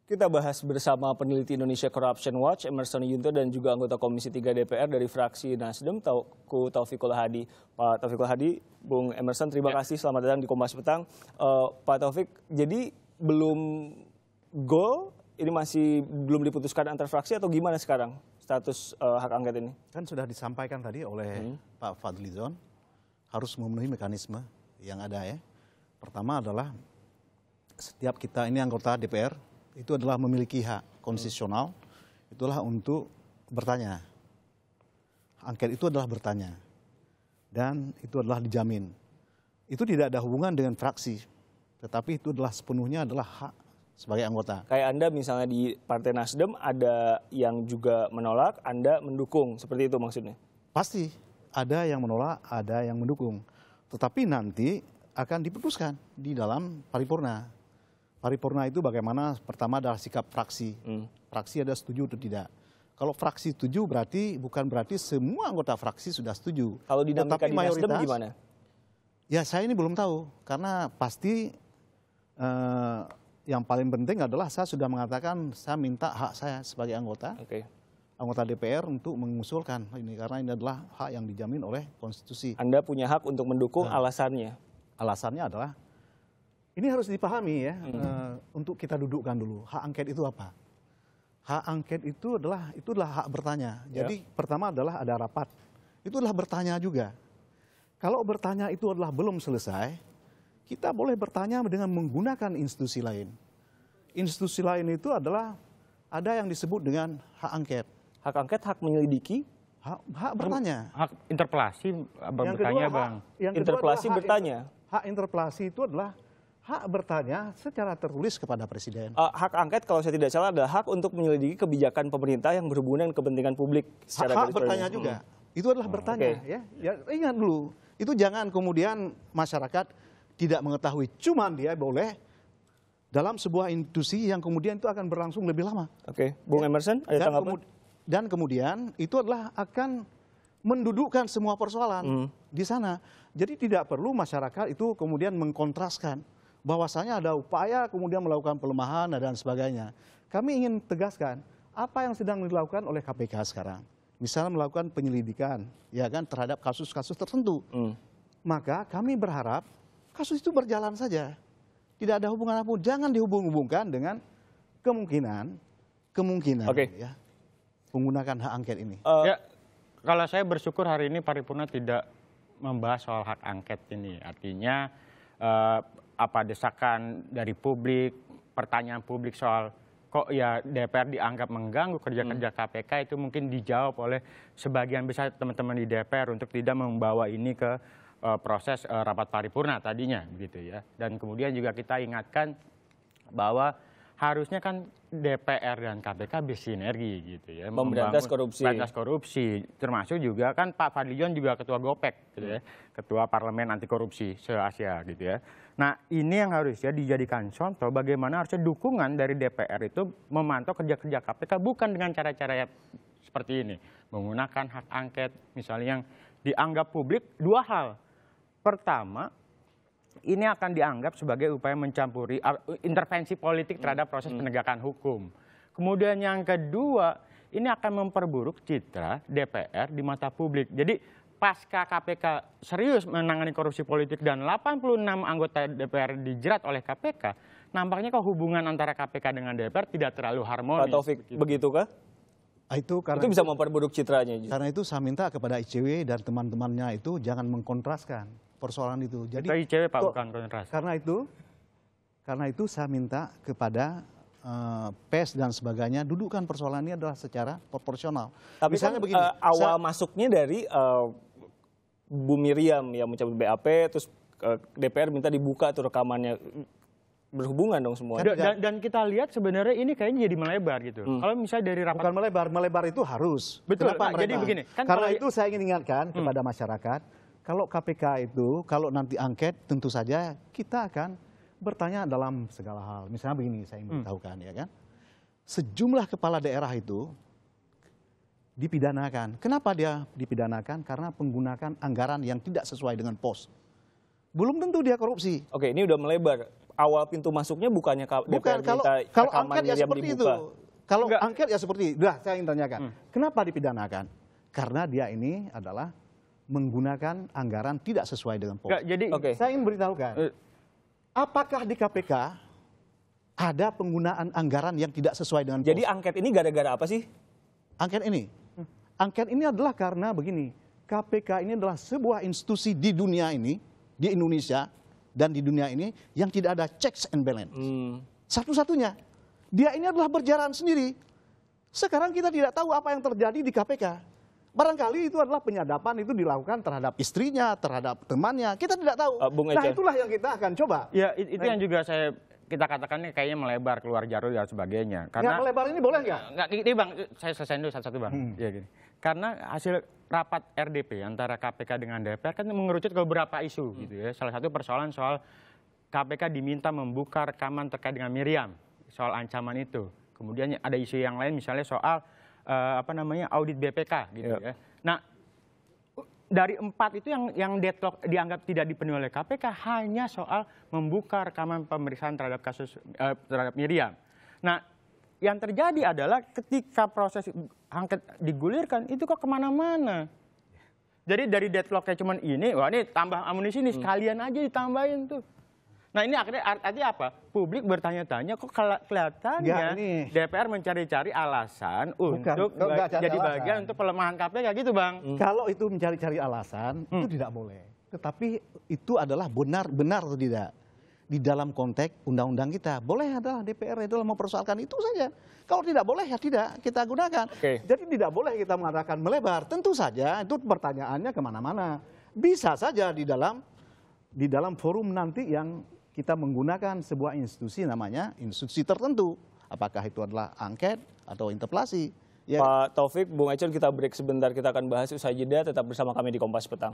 Kita bahas bersama peneliti Indonesia Corruption Watch, Emerson Yunto, dan juga anggota Komisi 3 DPR dari fraksi Nasdem, Taufikul Hadi. Pak Taufikul Hadi, Bung Emerson, terima kasih. Selamat datang di Kompas Petang. Pak Taufik, jadi belum goal, ini masih belum diputuskan antar fraksi atau gimana sekarang status hak angket ini? Kan sudah disampaikan tadi oleh Pak Fadlizon, harus memenuhi mekanisme yang ada ya. Pertama adalah setiap kita ini anggota DPR, itu adalah memiliki hak konstitusional, itulah untuk bertanya. Angket itu adalah bertanya, dan itu adalah dijamin. Itu tidak ada hubungan dengan fraksi, tetapi itu adalah sepenuhnya adalah hak sebagai anggota. Kayak Anda misalnya di Partai Nasdem, ada yang juga menolak, Anda mendukung, seperti itu maksudnya? Pasti ada yang menolak, ada yang mendukung. Tetapi nanti akan diputuskan di dalam paripurna. Paripurna itu bagaimana? Pertama adalah sikap fraksi. Fraksi ada setuju atau tidak. Kalau fraksi setuju bukan berarti semua anggota fraksi sudah setuju. Kalau dinamika di Nasdem gimana? Ya saya ini belum tahu. Karena pasti yang paling penting adalah saya sudah mengatakan saya minta hak saya sebagai anggota. Anggota DPR untuk mengusulkan ini. Karena ini adalah hak yang dijamin oleh konstitusi. Anda punya hak untuk mendukung, alasannya? Alasannya adalah ini harus dipahami ya, untuk kita dudukkan dulu. Hak angket itu apa? Hak angket itu adalah hak bertanya. Jadi pertama adalah ada rapat. Itu adalah bertanya juga. Kalau bertanya itu adalah belum selesai, kita boleh bertanya dengan menggunakan institusi lain. Institusi lain itu adalah ada yang disebut dengan hak angket. Hak angket, hak menyelidiki? Hak bertanya. Hak interpelasi bertanya, Bang. Interpelasi bertanya. Hak interpelasi itu adalah hak bertanya secara tertulis kepada Presiden. Hak angket kalau saya tidak salah adalah hak untuk menyelidiki kebijakan pemerintah yang berhubungan dengan kepentingan publik. Hak bertanya juga. Itu adalah bertanya. Ya, ingat dulu. Itu jangan kemudian masyarakat tidak mengetahui. Cuman dia boleh dalam sebuah institusi yang kemudian itu akan berlangsung lebih lama. Bung Emerson, ada tanggapan? Dan kemudian itu adalah akan mendudukkan semua persoalan di sana. Jadi tidak perlu masyarakat itu kemudian mengkontraskan bahwasanya ada upaya kemudian melakukan pelemahan dan sebagainya. Kami ingin tegaskan apa yang sedang dilakukan oleh KPK sekarang. Misalnya melakukan penyelidikan ya kan terhadap kasus-kasus tertentu. Maka kami berharap kasus itu berjalan saja. Tidak ada hubungan apapun. Jangan dihubung-hubungkan dengan kemungkinan ya, menggunakan hak angket ini. Ya, kalau saya bersyukur hari ini paripurna tidak membahas soal hak angket ini. Artinya desakan dari publik, pertanyaan publik soal kok ya DPR dianggap mengganggu kerja-kerja KPK itu mungkin dijawab oleh sebagian besar teman-teman di DPR untuk tidak membawa ini ke proses rapat paripurna tadinya gitu ya. Dan kemudian juga kita ingatkan bahwa harusnya kan DPR dan KPK bersinergi gitu ya. Memberantas korupsi. Memberantas korupsi. Termasuk juga kan Pak Fadlizon juga ketua GOPEK gitu ya. Ketua Parlemen Anti Korupsi se-Asia gitu ya. Nah ini yang harusnya dijadikan contoh bagaimana harusnya dukungan dari DPR itu memantau kerja-kerja KPK bukan dengan cara-cara seperti ini. Menggunakan hak angket misalnya yang dianggap publik dua hal. Pertama, ini akan dianggap sebagai upaya mencampuri intervensi politik terhadap proses penegakan hukum. Kemudian yang kedua, ini akan memperburuk citra DPR di mata publik. Jadi pasca KPK serius menangani korupsi politik dan 86 anggota DPR dijerat oleh KPK, nampaknya kok hubungan antara KPK dengan DPR tidak terlalu harmonis. Pak Taufik, begitukah? Itu bisa memperburuk citranya. Karena itu saya minta kepada ICW dan teman-temannya itu jangan mengkontraskan persoalan itu. Jadi ICW Pak bukan kontras. Karena itu saya minta kepada PES dan sebagainya dudukkan persoalan ini adalah secara proporsional. Tapi misalnya kan begini, awal masuknya dari Bu Miriam yang mencabut BAP, terus DPR minta dibuka tuh rekamannya. Berhubungan dong semua. Dan kita lihat sebenarnya ini kayaknya jadi melebar gitu. Kalau misalnya dari rapat. Bukan melebar itu harus. Betul. Kenapa jadi begini. Kan karena itu saya ingin ingatkan kepada masyarakat, kalau KPK itu, kalau nanti angket tentu saja kita akan bertanya dalam segala hal. Misalnya begini, saya ingin beritahukan ya kan. Sejumlah kepala daerah itu dipidanakan. Kenapa dia dipidanakan? Karena menggunakan anggaran yang tidak sesuai dengan pos. Belum tentu dia korupsi. Oke, ini udah melebar. awal pintu masuknya bukannya Bukan, DPR minta kalau rekaman angket ya Miriam seperti itu. dibuka? Kalau Enggak. angket ya seperti itu. Nah, saya ingin tanyakan, kenapa dipidanakan? Karena dia ini adalah menggunakan anggaran tidak sesuai dengan Enggak, pokok. jadi Oke. Saya ingin beritahukan, apakah di KPK ada penggunaan anggaran yang tidak sesuai dengan Jadi pos? angket ini gara-gara apa sih? Angket ini? Angket ini adalah karena begini, KPK ini adalah sebuah institusi di dunia ini, di Indonesia dan di dunia ini yang tidak ada checks and balance. Satu-satunya, dia ini adalah berjalan sendiri. Sekarang kita tidak tahu apa yang terjadi di KPK. Barangkali itu adalah penyadapan itu dilakukan terhadap istrinya, terhadap temannya. Kita tidak tahu. Bung Nah Ece. itulah yang kita akan coba. ya itu yang juga kita katakannya kayaknya melebar keluar jalur dan sebagainya. Nggak melebar ini boleh nggak? Nggak, ini Bang, saya selesai dulu satu-satu Bang. Ya, gini. Karena hasil rapat RDP antara KPK dengan DPR kan mengerucut ke beberapa isu gitu ya. Salah satu persoalan soal KPK diminta membuka rekaman terkait dengan Miriam, soal ancaman itu. Kemudian ada isu yang lain misalnya soal audit BPK gitu ya. Nah, dari 4 itu yang deadlock dianggap tidak dipenuhi oleh KPK hanya soal membuka rekaman pemeriksaan terhadap kasus terhadap Miriam. Nah, yang terjadi adalah ketika proses angket digulirkan itu kok kemana-mana. Jadi dari deadlocknya cuman ini, wah ini tambah amunisi nih sekalian aja ditambahin tuh. Nah ini akhirnya artinya apa? Publik bertanya-tanya kok kelihatannya Nggak, ini. DPR mencari-cari alasan Bukan, untuk nggak cari jadi alasan. bagian untuk pelemahan KPK gitu Bang. Kalau itu mencari-cari alasan, itu tidak boleh. Tetapi itu adalah benar atau tidak. Di dalam konteks undang-undang kita, boleh adalah DPR itu mempersoalkan itu saja. Kalau tidak boleh ya tidak kita gunakan. Oke. Jadi tidak boleh kita mengatakan melebar. Tentu saja itu pertanyaannya kemana-mana. Bisa saja di dalam forum nanti yang kita menggunakan sebuah institusi namanya institusi tertentu. Apakah itu adalah angket atau interpelasi. Ya. Pak Taufik, Bung Econ, kita break sebentar. Kita akan bahas usai jeda. Tetap bersama kami di Kompas Petang.